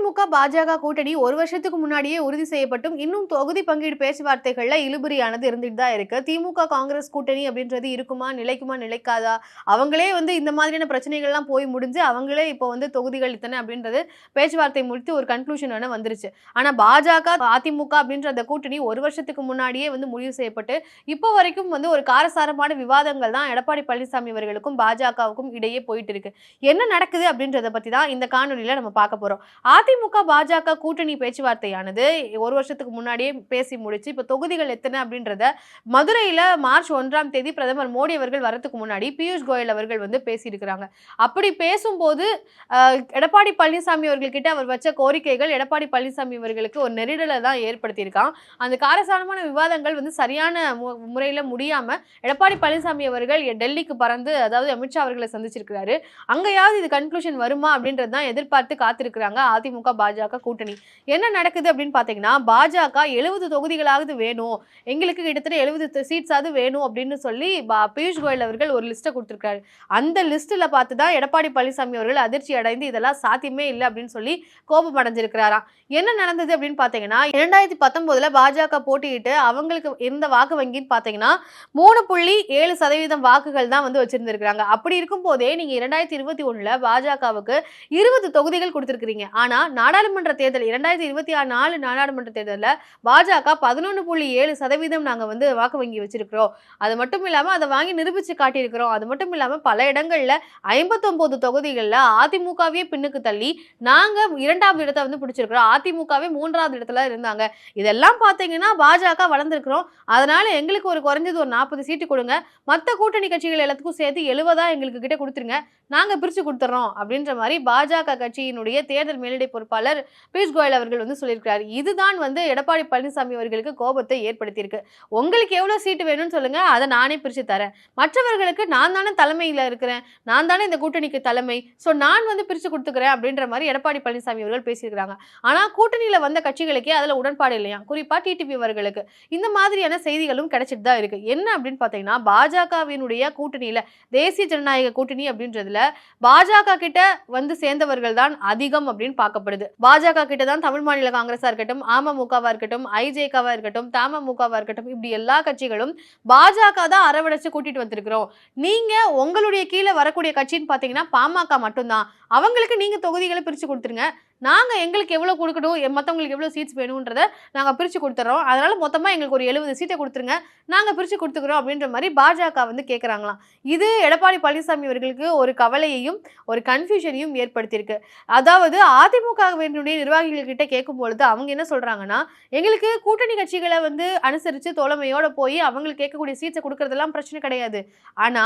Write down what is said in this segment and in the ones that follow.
அதிமுக பாஜக கூட்டணி ஒரு வருஷத்துக்கு முன்னாடியே உறுதி செய்யப்பட்டும் இன்னும் தொகுதி பங்கீடு பேச்சுவார்த்தைகள்ல இழுபறியானது இருந்துட்டு தான் இருக்கு. திமுக காங்கிரஸ் கூட்டணி அப்படின்றது இருக்குமா, நிலைக்குமா, நிலைக்காதா? அவங்களே இந்த மாதிரியான பிரச்சனைகள்லாம் போய் முடிஞ்சு அவங்களே இப்போ தொகுதிகள் இத்தனை அப்படின்றது பேச்சுவார்த்தை முடித்து ஒரு கன்க்ளூஷன் வந்துருச்சு. ஆனா பாஜக அதிமுக அப்படின்ற அந்த கூட்டணி ஒரு வருஷத்துக்கு முன்னாடியே முடிவு செய்யப்பட்டு இப்போ வரைக்கும் ஒரு காரசாரமான விவாதங்கள் தான் எடப்பாடி பழனிசாமி அவர்களுக்கும் பாஜகவுக்கும் இடையே போயிட்டு இருக்கு. என்ன நடக்குது அப்படின்றத பத்தி தான் இந்த காணொலியில நம்ம பார்க்க போறோம். அதிமுக பாஜக கூட்டணி பேச்சுவார்த்தையானது ஒரு வருஷத்துக்கு முன்னாடியே பேசி முடிச்சு இப்ப தொகுதிகள் எத்தனை அப்படின்றத மதுரையில மார்ச் 1ஆம் தேதி பிரதமர் மோடி அவர்கள் வரதுக்கு முன்னாடி பியூஷ் கோயல் அவர்கள் பேசியிருக்கிறாங்க. அப்படி பேசும்போது எடப்பாடி பழனிசாமி அவர்கள் கிட்ட அவர் வச்ச கோரிக்கைகள் எடப்பாடி பழனிசாமி அவர்களுக்கு ஒரு நெருடலை தான் ஏற்படுத்தியிருக்கான். அந்த காரசாரமான விவாதங்கள் சரியான முறையில முடியாம எடப்பாடி பழனிசாமி அவர்கள் டெல்லிக்கு பறந்து அதாவது அமித்ஷா அவர்களை சந்திச்சிருக்கிறாரு. அங்கேயாவது இது கன்க்ளூஷன் வருமா அப்படின்றது தான் எதிர்பார்த்து காத்திருக்கிறாங்க அதிமுக பாஜக கூட்டணி. என்ன நடக்குது அப்படின்னு பாத்தீங்கன்னா, பாஜக 70 தொகுதிகளாவது வேணும், எங்களுக்கு கிட்டத்தட்ட 70 சீட்ஸாவது வேணும் அப்படின்னு சொல்லி பியூஷ் கோயல் அவர்கள் ஒரு லிஸ்ட்டை கொடுத்திருக்காரு. அந்த லிஸ்ட்ல பார்த்துதான் எடப்பாடி பழனிசாமி அவர்கள் அதிர்ச்சி அடைந்து இதெல்லாம் சாத்தியமே இல்லை அப்படின்னு சொல்லி கோபம் அடைஞ்சிருக்கிறாராம். என்ன நடந்தது அப்படின்னு பாத்தீங்கன்னா, 2019 பாஜக போட்டியிட்டு அவங்களுக்கு இருந்த வாக்கு வங்கின்னு பாத்தீங்கன்னா 3.7% வாக்குகள் தான் வச்சிருந்திருக்காங்க. அப்படி இருக்கும் போதே நீங்க 2021 பாஜகவுக்கு 20 தொகுதிகள் கொடுத்திருக்கீங்க. ஆனா நாடாளுமன்ற தேர்தல் 2024 நாடாளுமன்ற தேர்தலில் பாஜக 11.7% நாங்க வாக்கு வங்கி வச்சிருக்கிறோம். அது மட்டும் இல்லாம அதை வாங்கி நிரூபிச்சு காட்டியிருக்கிறோம். அது மட்டும் இல்லாம பல இடங்கள்ல 59 தொகுதிகள்ல அதிமுகவே பின்னுக்கு தள்ளி நாங்க 2ஆவது இடத்தை பிடிச்சிருக்கிறோம். அதிமுகவே 3ஆவது இடத்துல இருந்தாங்க. இதெல்லாம் பாத்தீங்கன்னா பாஜக வளர்ந்துருக்கிறோம். அதனால எங்களுக்கு ஒரு குறைஞ்சது ஒரு 40 சீட்டு கொடுங்க, மற்ற கூட்டணி கட்சிகள் எல்லாத்துக்கும் சேர்த்து 70 எங்களுக்கு கிட்ட கொடுத்துருங்க, நாங்க பிரிச்சு கொடுத்துறோம் அப்படின்ற மாதிரி பாஜக கட்சியினுடைய தேர்தல் மேலிடை பொறுப்பாளர் பியூஷ் கோயல் அவர்கள் சொல்லியிருக்கிறார். இதுதான் எடப்பாடி பழனிசாமி அவர்களுக்கு கோபத்தை ஏற்படுத்தியிருக்கு. உங்களுக்கு எவ்வளவு சீட்டு வேணும்னு சொல்லுங்க, அதை நானே பிரிச்சு தரேன். மற்றவர்களுக்கு நான் தானே தலைமையில இருக்கிறேன், நான் தானே இந்த கூட்டணிக்கு தலைமை, சோ நான் பிரிச்சு கொடுத்துக்கிறேன் அப்படின்ற மாதிரி எடப்பாடி பழனிசாமி அவர்கள் பேசியிருக்கிறாங்க. ஆனா கூட்டணியில வந்த கட்சிகளுக்கே அதுல உடன்பாடு இல்லையா, குறிப்பா டிடிபி அவர்களுக்கு இந்த மாதிரியான செய்திகளும் கிடைச்சிட்டு தான் இருக்கு. என்ன அப்படின்னு பாத்தீங்கன்னா, பாஜகவினுடைய கூட்டணியில தேசிய ஜனநாயக கூட்டணி அப்படின்றதுல பாஜக கிட்ட சேர்ந்தவர்கள் தான் அதிகம் அப்படின்னு பார்க்கப்படுது. பாஜக கிட்ட தான் தமிழ் மாநில காங்கிரஸா இருக்கட்டும், அமமுகவா இருக்கட்டும், ஐஜேகவா இருக்கட்டும், தமமுகவா இருக்கட்டும், இப்படி எல்லா கட்சிகளும் பாஜக தான் அரவணைச்சு கூட்டிட்டு வந்திருக்கிறோம். நீங்க உங்களுடைய கீழே வரக்கூடிய கட்சின்னு பாத்தீங்கன்னா பாமக மட்டும்தான், அவங்களுக்கு நீங்க தொகுதிகளை பிரிச்சு கொடுத்துருங்க, நாங்க எங்களுக்கு எவ்வளவு கொடுக்கணும், மற்றவங்களுக்கு எவ்வளவு சீட்ஸ் வேணும்ன்றத நாங்க பிரிச்சு கொடுத்துறோம், அதனால மொத்தமா எங்களுக்கு ஒரு 70 சீட்டை கொடுத்துருங்க, நாங்க பிரிச்சு கொடுத்துக்கிறோம் அப்படின்ற மாதிரி பாஜக கேட்கறாங்களாம். இது எடப்பாடி பழனிசாமி அவர்களுக்கு ஒரு கவலையையும் ஒரு கன்ஃபியூஷனையும் ஏற்படுத்தியிருக்கு. அதாவது அதிமுகவினுடைய நிர்வாகிகள் கிட்ட கேட்கும் பொழுது அவங்க என்ன சொல்றாங்கன்னா, எங்களுக்கு கூட்டணி கட்சிகளை அனுசரிச்சு தோழமையோட போய் அவங்களுக்கு கேட்கக்கூடிய சீட்ஸை கொடுக்கறதெல்லாம் பிரச்சனை கிடையாது. ஆனா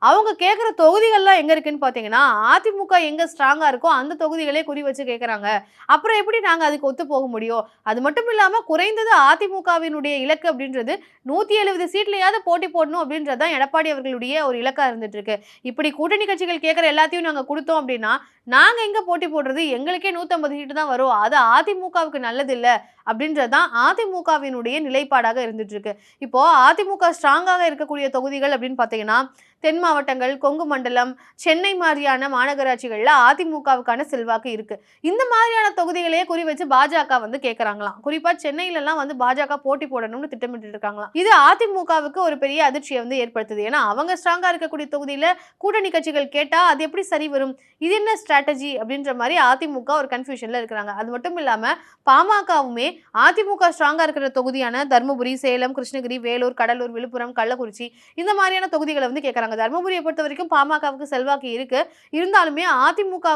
அவங்க கேட்குற தொகுதிகள்லாம் எங்க இருக்குன்னு பாத்தீங்கன்னா, அதிமுக எங்க ஸ்ட்ராங்கா இருக்கோ அந்த தொகுதிகளே குறி வச்சு கேட்கறாங்க. அப்புறம் எப்படி நாங்க அதுக்கு ஒத்து போக முடியும்? அது மட்டும் இல்லாம குறைந்தது அதிமுகவினுடைய இலக்கு அப்படின்றது 170 சீட்லயாவது போட்டி போடணும் அப்படின்றதான் எடப்பாடி அவர்களுடைய ஒரு இலக்கா இருந்துட்டு இருக்கு. இப்படி கூட்டணி கட்சிகள் கேட்கற எல்லாத்தையும் நாங்க கொடுத்தோம் அப்படின்னா நாங்க எங்க போட்டி போடுறது, எங்களுக்கே 150 சீட்டு தான் வரும், அது அதிமுகவுக்கு நல்லது இல்ல அப்படின்றதான் அதிமுகவினுடைய நிலைப்பாடாக இருந்துட்டு இருக்கு. இப்போ அதிமுக ஸ்ட்ராங்காக இருக்கக்கூடிய தொகுதிகள் அப்படின்னு பாத்தீங்கன்னா தென் மாவட்டங்கள், கொங்கு மண்டலம், சென்னை மாதிரியான மாநகராட்சிகள்ல அதிமுகவுக்கான செல்வாக்கு இருக்கு. இந்த மாதிரியான தொகுதிகளையே குறி வச்சு பாஜக கேட்கறாங்களாம். குறிப்பா சென்னையில எல்லாம் பாஜக போட்டி போடணும்னு திட்டமிட்டு இருக்காங்களாம். இது அதிமுகவுக்கு ஒரு பெரிய அதிர்ச்சியை ஏற்படுத்துது. ஏன்னா அவங்க ஸ்ட்ராங்கா இருக்கக்கூடிய தொகுதியில கூட்டணி கட்சிகள் கேட்டா அது எப்படி சரி வரும், இது என்ன ஸ்ட்ராட்டஜி அப்படின்ற மாதிரி அதிமுக ஒரு கன்ஃபியூஷன்ல இருக்கிறாங்க. அது மட்டும் இல்லாம பாமகவுமே அதிமுக ஸ்ட்ராங்கா இருக்கிற தொகுதியான தர்மபுரி, சேலம், கிருஷ்ணகிரி, வேலூர், கடலூர், விழுப்புரம், கள்ளக்குறிச்சி இந்த மாதிரியான தொகுதிகளை கேட்கறாங்க. தர்மபுரியை பொறுத்த வரைக்கும் பாமகவுக்கு செல்வாக்கு இருக்கு, இருந்தாலுமே அதிமுக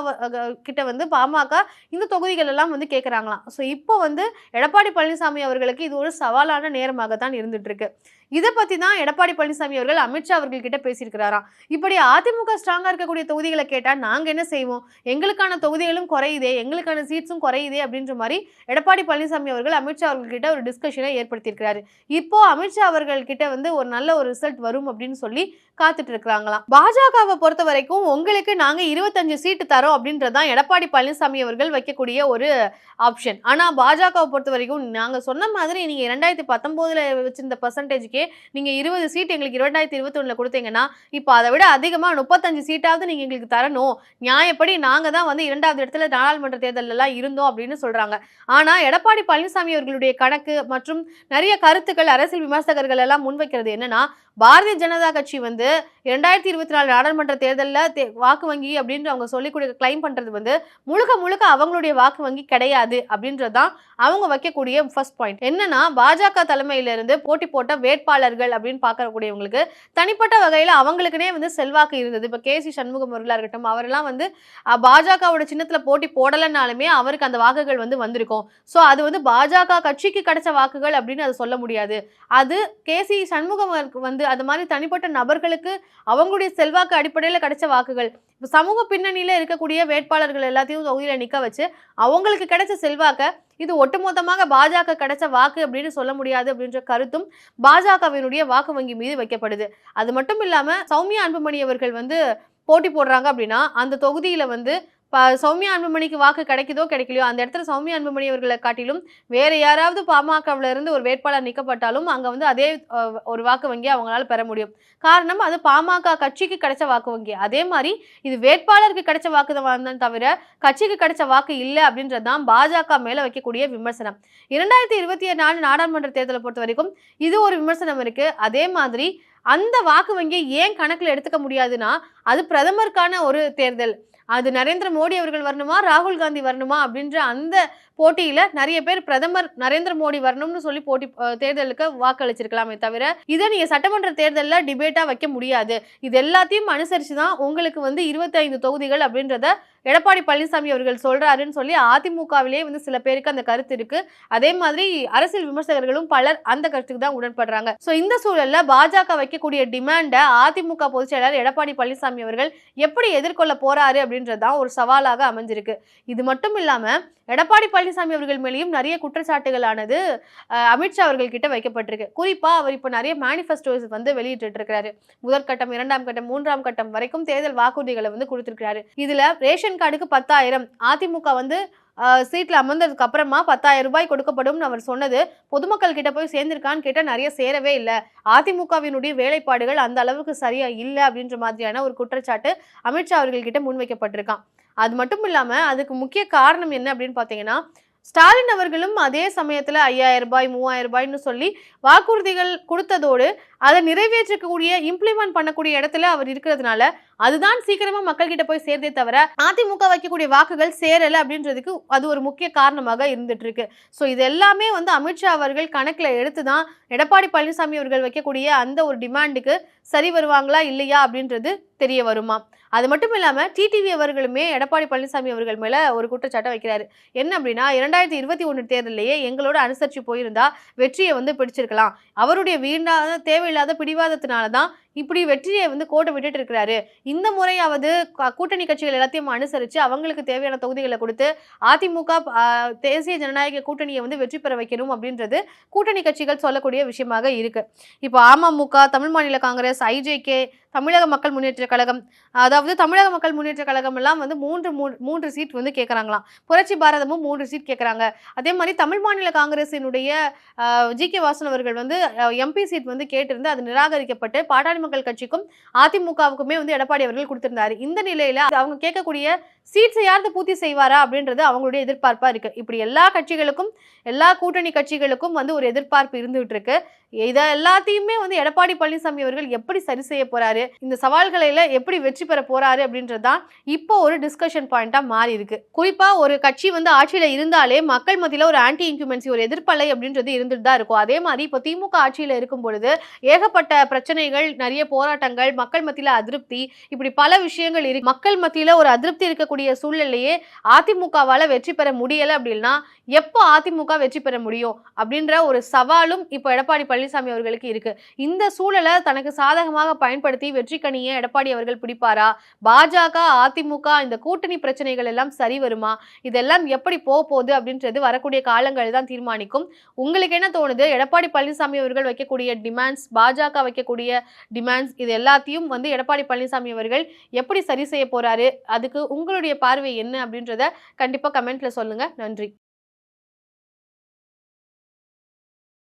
கிட்ட பாமக இந்த தொகுதிகள் எல்லாம் கேட்கறாங்களாம். சோ இப்போ எடப்பாடி பழனிசாமி அவர்களுக்கு இது ஒரு சவாலான நேரமாகத்தான் இருந்துட்டு இருக்கு. இதை பத்தி தான் எடப்பாடி பழனிசாமி அவர்கள் அமித்ஷா அவர்கள் கிட்ட பேசியிருக்கிறாராம். இப்படி அதிமுக ஸ்ட்ராங்கா இருக்கக்கூடிய தொகுதிகளை கேட்டா நாங்க என்ன செய்வோம், எங்களுக்கான தொகுதிகளும் குறையுதே, எங்களுக்கான சீட்ஸும் குறையுதே அப்படின்ற மாதிரி எடப்பாடி பழனிசாமி அவர்கள் அமித்ஷா அவர்கள் கிட்ட ஒரு டிஸ்கஷனை ஏற்படுத்தியிருக்கிறாரு. இப்போ அமித்ஷா அவர்கள் கிட்ட ஒரு நல்ல ஒரு ரிசல்ட் வரும் அப்படின்னு சொல்லி காத்துட்டு இருக்கிறாங்களாம். பாஜகவை பொறுத்த வரைக்கும் உங்களுக்கு நாங்க 25 சீட்டு தரோம் அப்படின்றதான் எடப்பாடி பழனிசாமி அவர்கள் வைக்கக்கூடிய ஒரு ஆப்ஷன். ஆனா பாஜகவை பொறுத்த வரைக்கும் நாங்க சொன்ன மாதிரி நீங்க 2019 வச்சிருந்த பெர்சன்டேஜ் கட்சிக்கே நீங்க 20 சீட் எங்களுக்கு 2021 கொடுத்தீங்கன்னா இப்போ அதை விட அதிகமா 35 சீட்டாவது நீங்க எங்களுக்கு தரணும், நியாயப்படி நாங்க தான் வந்து 2வது இடத்துல நாடாளுமன்ற தேர்தல் எல்லாம் இருந்தோம் அப்படின்னு சொல்றாங்க. ஆனா எடப்பாடி பழனிசாமி அவர்களுடைய கணக்கு மற்றும் நிறைய கருத்துக்கள் அரசியல் விமர்சகர்கள் எல்லாம் முன்வைக்கிறது என்னன்னா, பாரதிய ஜனதா கட்சி வந்து 2024 நாடாளுமன்ற தேர்தலில் வாக்கு வங்கி அப்படின்னு அவங்க சொல்லி கிளைம் பண்றது வந்து முழுக்க முழுக்க அவங்களுடைய வாக்கு வங்கி கிடையாது அப்படின்றதுதான் அவங்க வைக்கக்கூடிய ஃபர்ஸ்ட் பாயிண்ட். என்னன்னா, பாஜக தலைமையிலிருந்து போட்டி போட்ட வேட்பாளர்கள் அப்படின்னு பார்க்கக்கூடியவங்களுக்கு தனிப்பட்ட வகையில அவங்களுக்குனே வந்து செல்வாக்கு இருந்தது. இப்ப KC சண்முகம் அவர்களா இருக்கட்டும், அவரெல்லாம் வந்து பாஜகவோட சின்னத்துல போட்டி போடலைன்னாலுமே அவருக்கு அந்த வாக்குகள் வந்து வந்திருக்கும். ஸோ அது வந்து பாஜக கட்சிக்கு கிடைச்ச வாக்குகள் அப்படின்னு அதை சொல்ல முடியாது. அது KC சண்முகம் வந்து அது மாதிரி தனிப்பட்ட நபர்களுக்கு அவங்களுடைய செல்வாக்கு அடிப்படையில் கிடைச்ச வாக்குகள். இப்போ சமூக பின்னணியில இருக்கக்கூடிய வேட்பாளர்கள் எல்லாத்தையும் தொகுதியில நிக்க வச்சு அவங்களுக்கு கிடைச்ச செல்வாக்க இது ஒட்டுமொத்தமாக பாஜக கிடைச்ச வாக்கு அப்படின்னு சொல்ல முடியாது அப்படின்ற கருத்தும் பாஜகவினுடைய வாக்கு வங்கி மீது வைக்கப்படுது. அது மட்டும் இல்லாம சௌமியா அன்புமணி அவர்கள் வந்து போட்டி போடுறாங்க அப்படின்னா அந்த தொகுதியில வந்து சௌமியா அன்புமணிக்கு வாக்கு கிடைக்குதோ கிடைக்கலையோ அந்த இடத்துல சௌமியா அன்புமணி அவர்களை காட்டிலும் வேற யாராவது பாமகவில் இருந்து ஒரு வேட்பாளர் நிற்கப்பட்டாலும் அங்க வந்து அதே ஒரு வாக்கு வங்கி அவங்களால பெற முடியும். காரணம் அது பாமக கட்சிக்கு கிடைச்ச வாக்கு வங்கி. அதே மாதிரி இது வேட்பாளருக்கு கிடைச்ச வாக்கு தான் தவிர கட்சிக்கு கிடைச்ச வாக்கு இல்லை அப்படின்றதுதான் பாஜக மேல வைக்கக்கூடிய விமர்சனம். 2024 நாடாளுமன்ற தேர்தலை பொறுத்த வரைக்கும் இது ஒரு விமர்சனம் இருக்கு. அதே மாதிரி அந்த வாக்கு வங்கியை ஏன் கணக்குல எடுத்துக்க முடியாதுன்னா, அது பிரதமருக்கான ஒரு தேர்தல். அது நரேந்திர மோடி அவர்கள் வரணுமா, ராகுல் காந்தி வரணுமா அப்படின்ற அந்த போட்டியில நிறைய பேர் பிரதமர் நரேந்திர மோடி வரணும்னு சொல்லி தேர்தலுக்கு வாக்களிச்சிருக்கலாமே தவிர இதை நீங்க சட்டமன்ற தேர்தலில் டிபேட்டா வைக்க முடியாது. இது எல்லாத்தையும் அனுசரிச்சுதான் உங்களுக்கு வந்து 25 தொகுதிகள் அப்படின்றத எடப்பாடி பழனிசாமி அவர்கள் சொல்றாருன்னு சொல்லி அதிமுகவிலே வந்து சில பேருக்கு அந்த கருத்து இருக்கு. அதே மாதிரி அரசியல் விமர்சகர்களும் பலர் அந்த கருத்துக்கு தான் உடன்படுறாங்க. சோ இந்த சூழல்ல பாஜக வைக்கக்கூடிய டிமாண்ட அதிமுக பொதுச் செயலாளர் எடப்பாடி பழனிசாமி அவர்கள் எப்படி எதிர்கொள்ள போறாரு அப்படின்றதுதான் ஒரு சவாலாக அமைஞ்சிருக்கு. இது மட்டும் இல்லாம எடப்பாடி பழனிசாமி அவர்கள் மேலேயும் நிறைய குற்றச்சாட்டுகளானது அமித்ஷா அவர்கள் கிட்ட வைக்கப்பட்டிருக்கு. குறிப்பா அவர் இப்ப நிறைய மேனிஃபெஸ்டோஸ் வந்து வெளியிட்டு இருக்காரு. முதற்கட்டம், 2ஆம் கட்டம், 3ஆம் கட்டம் வரைக்கும் தேர்தல் வாக்குறுதிகளை வந்து கொடுத்திருக்காரு. இதுல ரேஷன் கார்டுக்கு 10,000 அதிமுக வந்து சீட்ல அமர்ந்ததுக்கு அப்புறமா 10,000 ரூபாய் கொடுக்கப்படும் அவர் சொன்னது பொதுமக்கள் கிட்ட போய் சேர்ந்திருக்கான்னு கேட்டா நிறைய சேரவே இல்லை. அதிமுகவினுடைய வேலைப்பாடுகள் அந்த அளவுக்கு சரியா இல்லை அப்படின்ற மாதிரியான ஒரு குற்றச்சாட்டு அமித்ஷா அவர்கள் கிட்ட முன்வைக்கப்பட்டிருக்கான். அது மட்டும் இல்லாம அதுக்கு முக்கிய காரணம் என்ன அப்படின்னு பாத்தீங்கன்னா, ஸ்டாலின் அவர்களும் அதே சமயத்துல 5,000 ரூபாய் 3,000 ரூபாய்னு சொல்லி வாக்குறுதிகள் கொடுத்ததோடு அதை நிறைவேற்றக்கூடிய இம்ப்ளிமெண்ட் பண்ணக்கூடிய இடத்துல அவர் இருக்கிறதுனால அதுதான் சீக்கிரமா மக்கள் கிட்ட போய் சேர்ந்தே தவிர அதிமுக வைக்கக்கூடிய வாக்குகள் சேரல அப்படின்றதுக்கு அது ஒரு முக்கிய காரணமாக இருந்துட்டு இருக்கு. ஸோ இது எல்லாமே வந்து அமித்ஷா அவர்கள் கணக்குல எடுத்துதான் எடப்பாடி பழனிசாமி அவர்கள் வைக்கக்கூடிய அந்த ஒரு டிமாண்டுக்கு சரி வருவாங்களா இல்லையா அப்படின்றது தெரிய வருமா. அது மட்டும் இல்லாம டிடிவி அவர்களுமே எடப்பாடி பழனிசாமி அவர்கள் மேல ஒரு குற்றச்சாட்டை வைக்கிறாரு. என்ன அப்படின்னா, 2021 தேர்தலையே எங்களோட அனுசரிச்சு போயிருந்தா வெற்றியை வந்து பிடிச்சிருக்கலாம். அவருடைய வீணான தேவையில்லாத பிடிவாதத்தினாலதான் இப்படி வெற்றியை வந்து கோட்டை விட்டுட்டு இருக்கிறாரு. இந்த முறையாவது கூட்டணி கட்சிகள் எல்லாத்தையும் அனுசரிச்சு அவங்களுக்கு தேவையான தொகுதிகளை கொடுத்து அதிமுக தேசிய ஜனநாயக கூட்டணியை வந்து வெற்றி பெற வைக்கணும் அப்படின்றது கூட்டணி கட்சிகள் சொல்லக்கூடிய விஷயமாக இருக்கு. இப்போ அமமுக, தமிழ் மாநில காங்கிரஸ், IJK, தமிழக மக்கள் முன்னேற்ற கழகம், அதாவது தமிழக மக்கள் முன்னேற்ற கழகம் எல்லாம் வந்து மூன்று சீட் வந்து கேட்கறாங்களாம். புரட்சி பாரதமும் 3 சீட் கேட்கறாங்க. அதே மாதிரி தமிழ் மாநில காங்கிரசினுடைய GK வாசன் அவர்கள் வந்து MP சீட் வந்து கேட்டிருந்து அது நிராகரிக்கப்பட்டு பாட்டாளி மக்கள் கட்சிக்கும் அதிமுகவுக்குமே வந்து எடப்பாடி அவர்கள் கொடுத்திருந்தாரு. இந்த நிலையில அவங்க கேட்கக்கூடிய சீட்ஸை யாரு பூர்த்தி செய்வாரா அப்படின்றது அவங்களுடைய எதிர்பார்ப்பா இருக்கு. இப்படி எல்லா கட்சிகளுக்கும் எல்லா கூட்டணி கட்சிகளுக்கும் வந்து ஒரு எதிர்பார்ப்பு இருந்துகிட்டு இருக்கு. இதை எல்லாத்தையுமே வந்து எடப்பாடி பழனிசாமி அவர்கள் எப்படி சரி செய்ய போறாரு, இந்த சவால்களை எப்படி வெற்றி பெற போறாரு அப்படின்றதுதான் இப்போ ஒரு டிஸ்கஷன் பாயிண்டா மாறி இருக்கு. குறிப்பா ஒரு கட்சி வந்து ஆட்சியில இருந்தாலே மக்கள் மத்தியில ஒரு ஆன்டி இன்குமென்சி, ஒரு எதிர்ப்பலை அப்படின்றது இருந்துட்டு தான் இருக்கும். அதே மாதிரி இப்போ திமுக ஆட்சியில இருக்கும் பொழுது ஏகப்பட்ட பிரச்சனைகள், நிறைய போராட்டங்கள், மக்கள் மத்தியில அதிருப்தி, இப்படி பல விஷயங்கள் இருக்கு. மக்கள் மத்தியில ஒரு அதிருப்தி இருக்கக்கூடிய சூழ்நிலையே அதிமுகவால வெற்றி பெற முடியல அப்படின்னா எப்போ அதிமுக வெற்றி பெற முடியும் அப்படின்ற ஒரு சவாலும் இப்போ எடப்பாடி பழனிசாமி அவர்களுக்கு இருக்கு. இந்த சூழலை தனக்கு சாதகமாக பயன்படுத்தி வெற்றி கனியை எடப்பாடி அவர்கள் பிடிப்பாரா? பாஜக அதிமுக இந்த கூட்டணி பிரச்சனைகள் எல்லாம் சரி வருமா? இதெல்லாம் எப்படி போகுது அப்படின்றது வரக்கூடிய காலங்கள் தான் தீர்மானிக்கும். உங்களுக்கு என்ன தோணுது? எடப்பாடி பழனிசாமி அவர்கள் வைக்கக்கூடிய டிமாண்ட்ஸ், பாஜக வைக்கக்கூடிய டிமாண்ட்ஸ், இது எல்லாத்தையும் வந்து எடப்பாடி பழனிசாமி அவர்கள் எப்படி சரி செய்ய போறாரு? அதுக்கு உங்களுடைய பார்வை என்ன அப்படின்றத கண்டிப்பா கமெண்ட்ல சொல்லுங்க. நன்றி.